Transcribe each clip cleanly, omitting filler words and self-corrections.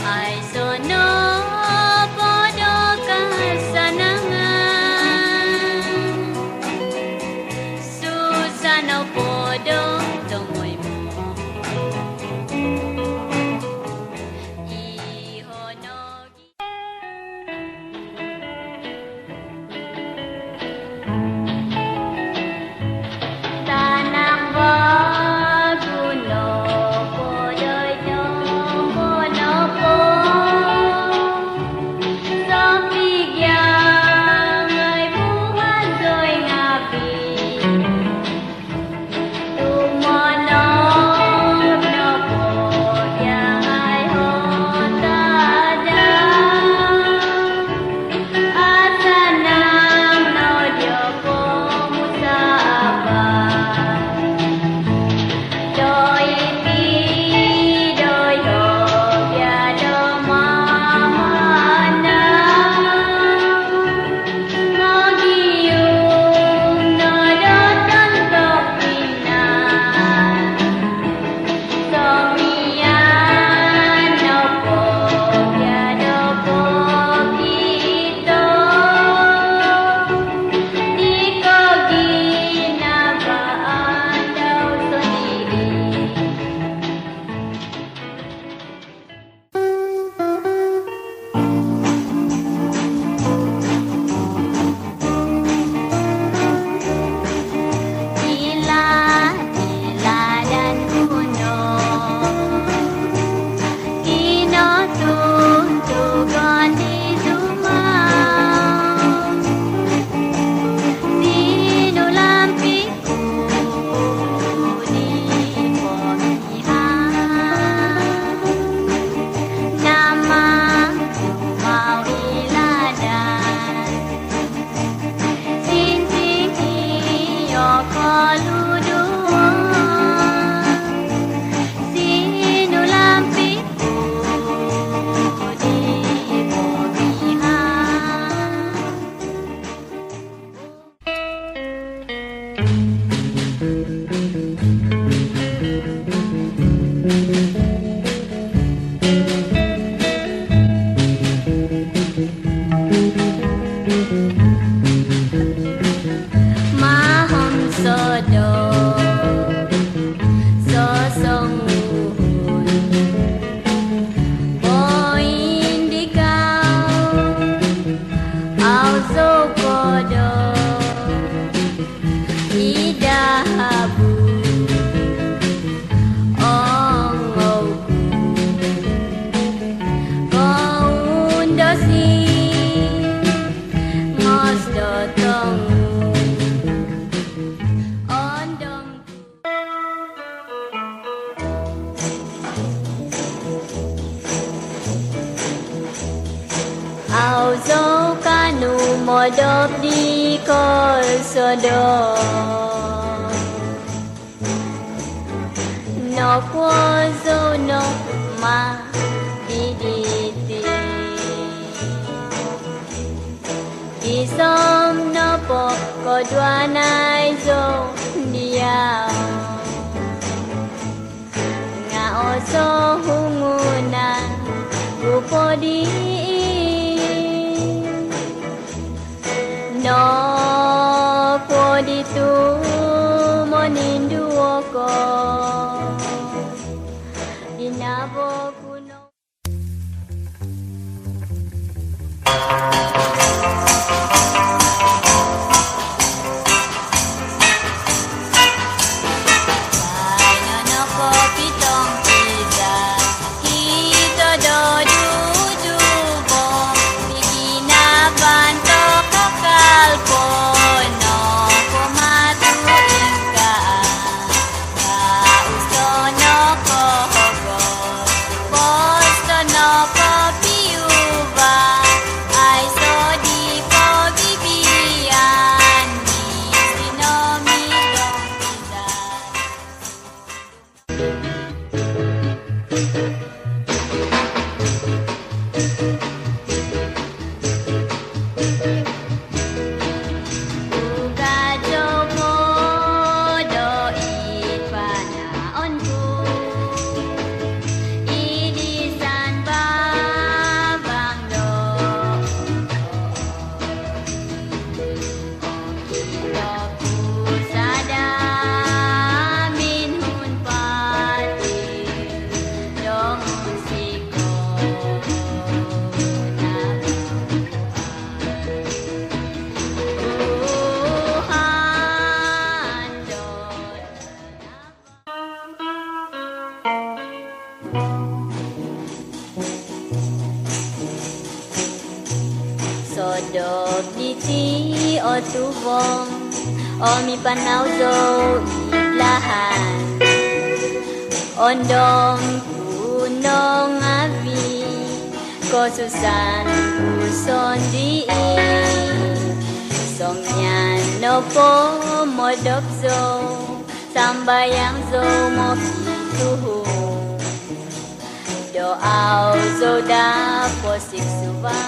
Ay sono podo kasanangan Susano podo tomoy mo Ihonogi Tanang baguno podo'y tumuno po Sa bigyang ay buwan do'y ngabi Tumonog na po yang ay hontada At sanang nodyo po mo sa abad Doi ti doi hobya do mamana Magiyong nadotan kapinan Somiyan no pobya do pokito Di ko ginabaan daw sundiri Tila dan kuno Kinutuntukan di rumah Sinulampiku di pemihan Nama mau iladan Cincin iyo koluduan Sinulampiku di pemihan Mahom sodo sosong uhun Poin di kau Auzo kodo Ida habu Ongoku Koundosi Ngos dotongu Ondongku Auzo kanu modop di kol sodo No kuozo no ma diditi Isom no po kodwanay zo diyaw Nga oso hungunan Upo di No po di tu monindu ko Inabo kuno Kano ko pitong tiga Hito do dudubo Biginaban to kakalpo No kumatuin ka Kausto no ko hogo Pos Sodok di ti o tubong o mi panau zo iblahan ondong punong avi ko susan uson di song nyan no po modok zo sambayang zo mo pituhu doa zo da po siksuwa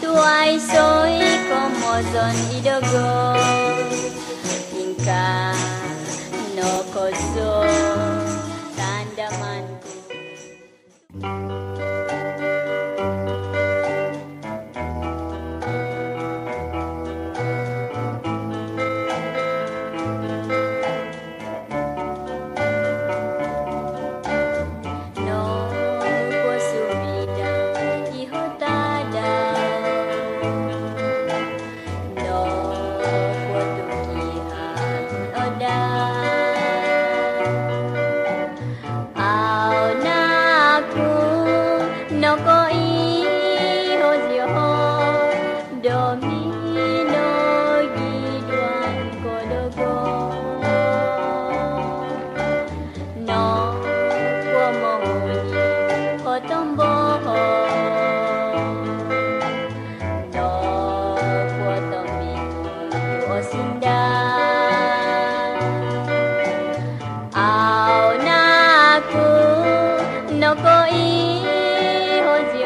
tuai soy como son idogo ingka no koso tandamanku. No ko i ho